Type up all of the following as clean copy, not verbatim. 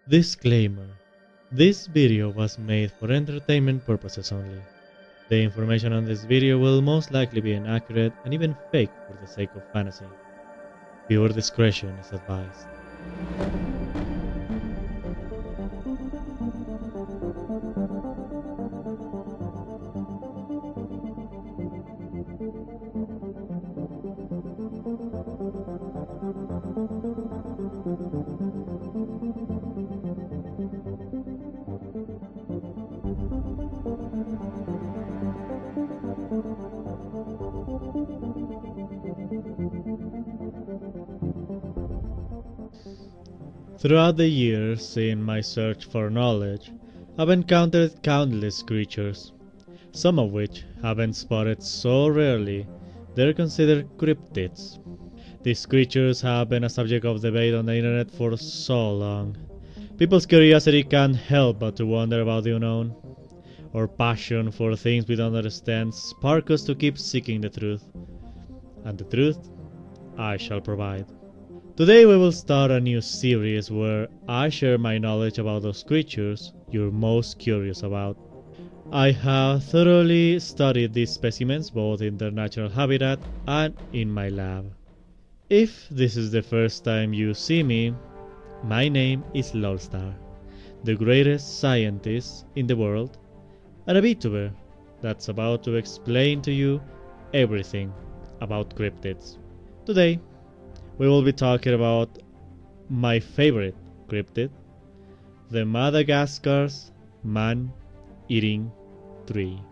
Disclaimer: this video was made for entertainment purposes only. The information on this video will most likely be inaccurate and even fake for the sake of fantasy. Viewer discretion is advised. Throughout the years in my search for knowledge, I've encountered countless creatures, some of which have been spotted so rarely they're considered cryptids. These creatures have been a subject of debate on the internet for so long. People's curiosity can't help but to wonder about the unknown. Our passion for things we don't understand sparks us to keep seeking the truth. And the truth, I shall provide. Today we will start a new series where I share my knowledge about those creatures you're most curious about. I have thoroughly studied these specimens both in their natural habitat and in my lab. If this is the first time you see me, my name is Lolstar, the greatest scientist in the world, and a Vtuber that's about to explain to you everything about cryptids. Today, we will be talking about my favorite cryptid, the Madagascar's man-eating tree.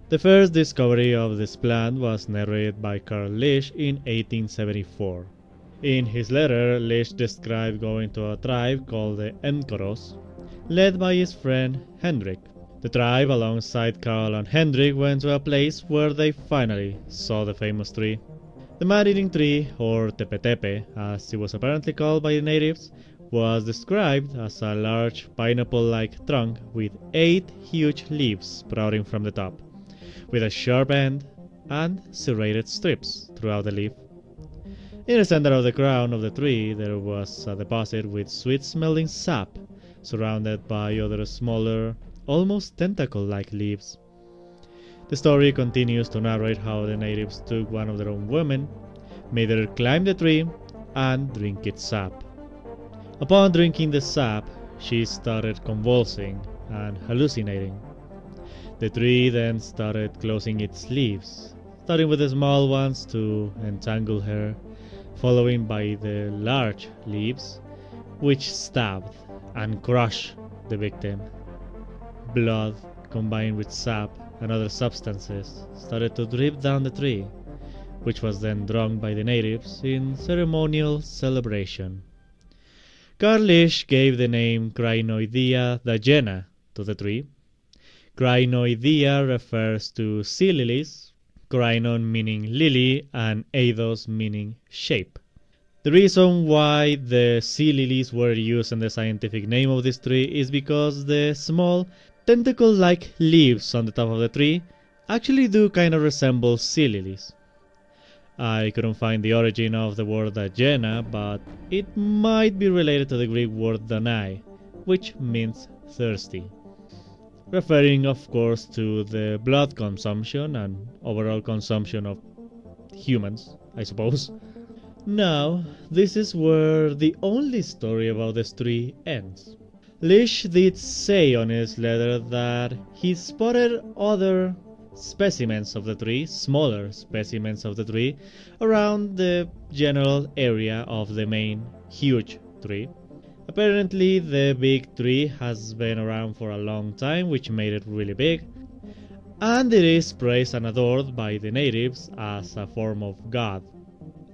The first discovery of this plant was narrated by Carl Lisch in 1874. In his letter, Lisch described going to a tribe called the Encoros, led by his friend Hendrik. The tribe, alongside Carl and Hendrik, went to a place where they finally saw the famous tree. The man-eating tree, or tepe-tepe, as it was apparently called by the natives, was described as a large pineapple-like trunk with 8 huge leaves sprouting from the top, with a sharp end and serrated strips throughout the leaf. In the center of the crown of the tree there was a deposit with sweet-smelling sap, surrounded by other smaller, almost tentacle-like leaves. The story continues to narrate how the natives took one of their own women, made her climb the tree, and drink its sap. Upon drinking the sap, she started convulsing and hallucinating. The tree then started closing its leaves, starting with the small ones to entangle her, following by the large leaves, which stabbed and crushed the victim. Blood, combined with sap and other substances, started to drip down the tree, which was then drunk by the natives in ceremonial celebration. Carl Lisch gave the name Crinoidea dagena to the tree. Crinoidea refers to sea lilies, crinon meaning lily and eidos meaning shape. The reason why the sea lilies were used in the scientific name of this tree is because the small tentacle-like leaves on the top of the tree actually do kind of resemble sea lilies. I couldn't find the origin of the word dagena, but it might be related to the Greek word danai, which means thirsty, referring of course to the blood consumption and overall consumption of humans, I suppose. Now, this is where the only story about this tree ends. Lisch did say on his letter that he spotted other specimens of the tree, smaller specimens of the tree, around the general area of the main huge tree. Apparently the big tree has been around for a long time, which made it really big, and it is praised and adored by the natives as a form of god.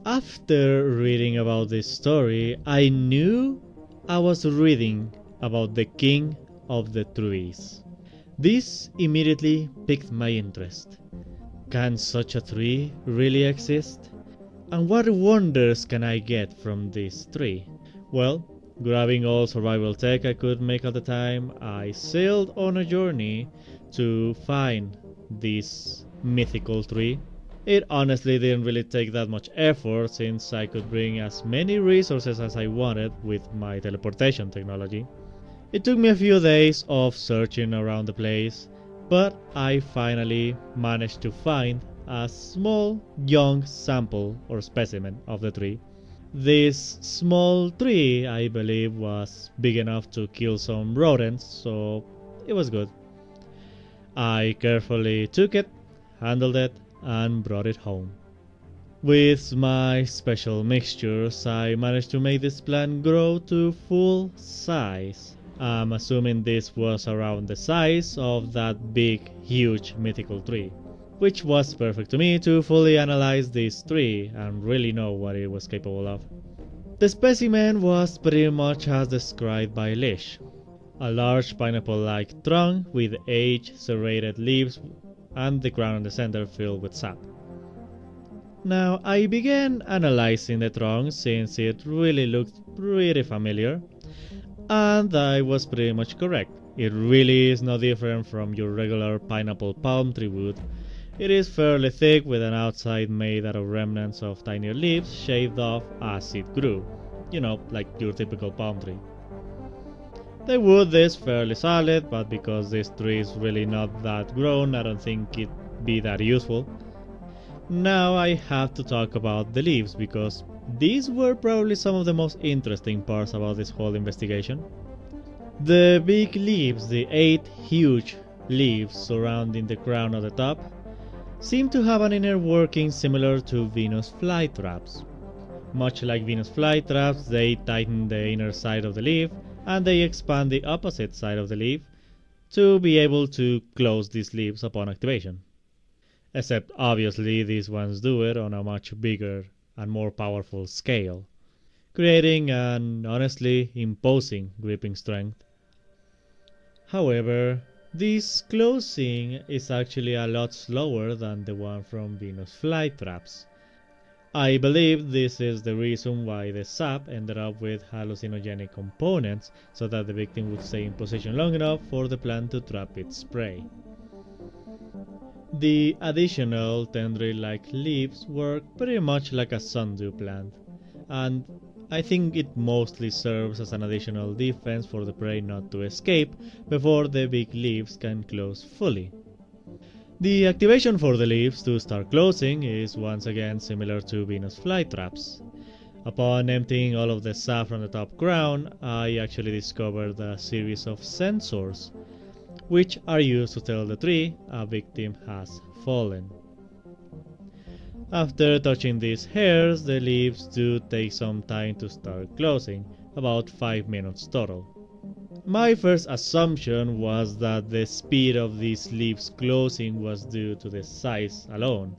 After reading about this story, I knew I was reading about the king of the trees. This immediately piqued my interest. Can such a tree really exist? And what wonders can I get from this tree? Well, grabbing all survival tech I could make at the time, I sailed on a journey to find this mythical tree It honestly didn't really take that much effort since I could bring as many resources as I wanted with my teleportation technology. It took me a few days of searching around the place, but I finally managed to find a small young sample or specimen of the tree. This small tree, I believe, was big enough to kill some rodents, so it was good. I carefully took it, handled it, and brought it home. With my special mixtures, I managed to make this plant grow to full size. I'm assuming this was around the size of that big, huge mythical tree, which was perfect to me to fully analyze this tree and really know what it was capable of. The specimen was pretty much as described by Lish, a large pineapple-like trunk with age-serrated leaves and the crown in the center filled with sap. Now I began analyzing the trunk since it really looked pretty familiar, and I was pretty much correct. It really is no different from your regular pineapple palm tree wood. It is fairly thick with an outside made out of remnants of tinier leaves shaved off as it grew, like your typical palm tree. The wood is fairly solid, but because this tree is really not that grown, I don't think it'd be that useful. Now I have to talk about the leaves, because these were probably some of the most interesting parts about this whole investigation. The big leaves, the 8 huge leaves surrounding the crown at the top, seem to have an inner working similar to Venus flytraps. Much like Venus flytraps, they tighten the inner side of the leaf, and they expand the opposite side of the leaf to be able to close these leaves upon activation. Except obviously these ones do it on a much bigger and more powerful scale, creating an honestly imposing gripping strength. However, this closing is actually a lot slower than the one from Venus flytraps. I believe this is the reason why the sap ended up with hallucinogenic components, so that the victim would stay in position long enough for the plant to trap its prey. The additional tendril-like leaves work pretty much like a sundew plant, and I think it mostly serves as an additional defense for the prey not to escape before the big leaves can close fully. The activation for the leaves to start closing is once again similar to Venus flytraps. Upon emptying all of the sap from the top crown, I actually discovered a series of sensors, which are used to tell the tree a victim has fallen. After touching these hairs, the leaves do take some time to start closing, about 5 minutes total. My first assumption was that the speed of these leaves closing was due to the size alone,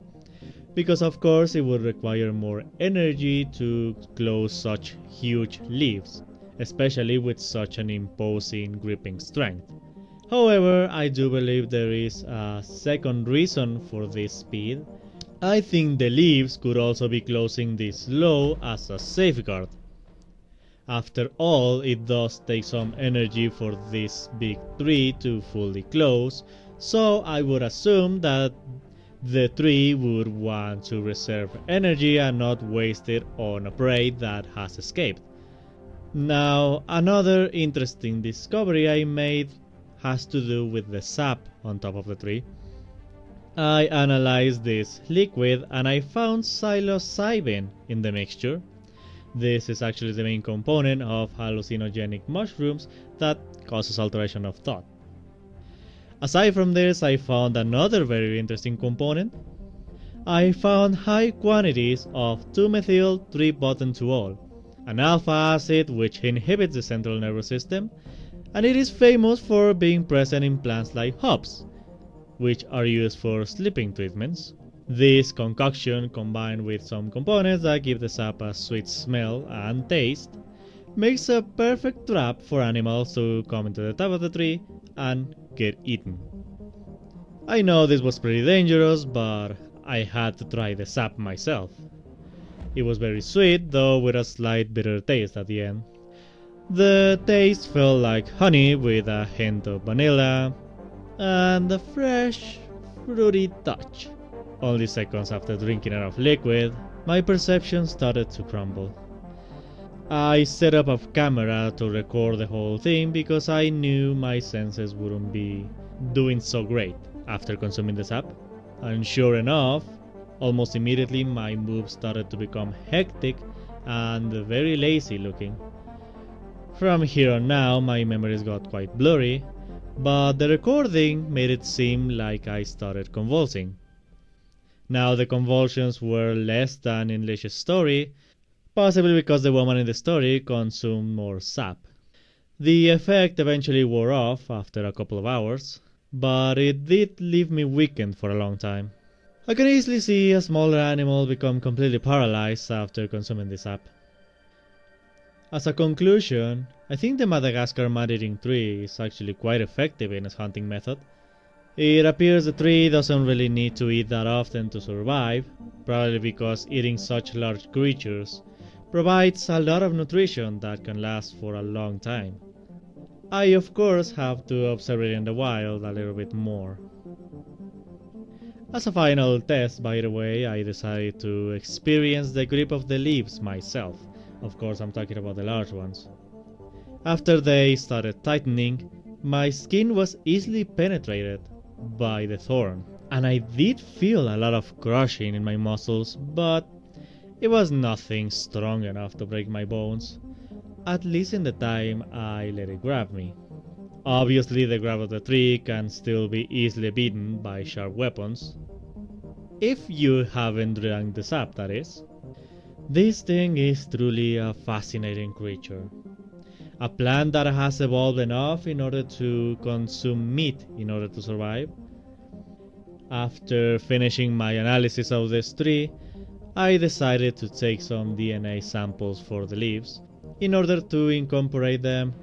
because of course it would require more energy to close such huge leaves, especially with such an imposing gripping strength. However, I do believe there is a second reason for this speed. I think the leaves could also be closing this slow as a safeguard. After all, it does take some energy for this big tree to fully close, so I would assume that the tree would want to reserve energy and not waste it on a prey that has escaped. Now, another interesting discovery I made has to do with the sap on top of the tree. I analyzed this liquid and I found psilocybin in the mixture. This is actually the main component of hallucinogenic mushrooms that causes alteration of thought. Aside from this, I found another very interesting component. I found high quantities of 2-methyl-3-butene-2-ol, an alpha acid which inhibits the central nervous system, and it is famous for being present in plants like hops, which are used for sleeping treatments. This concoction, combined with some components that give the sap a sweet smell and taste, makes a perfect trap for animals to come into the top of the tree and get eaten. I know this was pretty dangerous, but I had to try the sap myself. It was very sweet, though with a slight bitter taste at the end. The taste felt like honey with a hint of vanilla and a fresh, fruity touch. Only seconds after drinking enough liquid, my perception started to crumble. I set up a camera to record the whole thing because I knew my senses wouldn't be doing so great after consuming the sap. And sure enough, almost immediately my moves started to become hectic and very lazy looking. From here on now, my memories got quite blurry, but the recording made it seem like I started convulsing. Now the convulsions were less than in Lish's story, possibly because the woman in the story consumed more sap. The effect eventually wore off after a couple of hours, but it did leave me weakened for a long time. I can easily see a smaller animal become completely paralyzed after consuming the sap. As a conclusion, I think the Madagascar man-eating tree is actually quite effective in its hunting method. It appears the tree doesn't really need to eat that often to survive, probably because eating such large creatures provides a lot of nutrition that can last for a long time. I of course have to observe it in the wild a little bit more. As a final test, by the way, I decided to experience the grip of the leaves myself. Of course, I'm talking about the large ones. After they started tightening, my skin was easily penetrated by the thorn, and I did feel a lot of crushing in my muscles, but it was nothing strong enough to break my bones, at least in the time I let it grab me. Obviously, the grab of the tree can still be easily beaten by sharp weapons, if you haven't drank the sap, that is. This thing is truly a fascinating creature. A plant that has evolved enough in order to consume meat in order to survive. After finishing my analysis of this tree, I decided to take some DNA samples for the leaves in order to incorporate them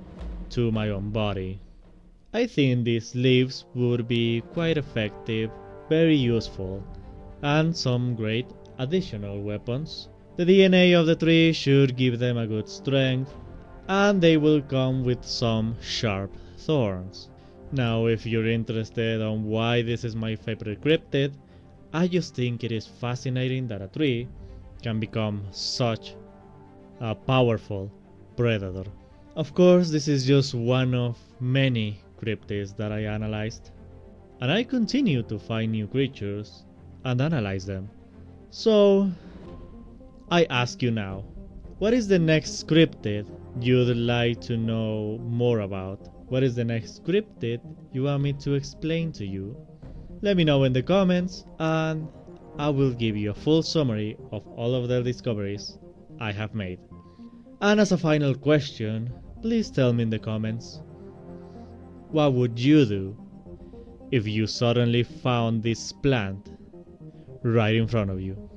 to my own body. I think these leaves would be quite effective, very useful, and some great additional weapons. The DNA of the tree should give them a good strength, and they will come with some sharp thorns. Now, if you're interested on why this is my favorite cryptid, I just think it is fascinating that a tree can become such a powerful predator. Of course, this is just one of many cryptids that I analyzed, and I continue to find new creatures and analyze them. So, I ask you now, what is the next cryptid you'd like to know more about? What is the next cryptid you want me to explain to you? Let me know in the comments, and I will give you a full summary of all of the discoveries I have made. And as a final question, please tell me in the comments, what would you do if you suddenly found this plant right in front of you?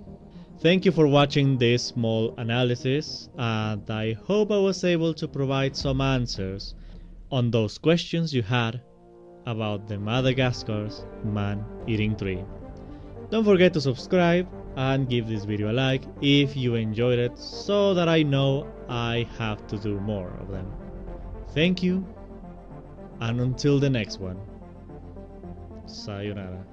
Thank you for watching this small analysis, and I hope I was able to provide some answers on those questions you had about the Madagascar's man-eating tree. Don't forget to subscribe and give this video a like if you enjoyed it, so that I know I have to do more of them. Thank you, and until the next one, sayonara.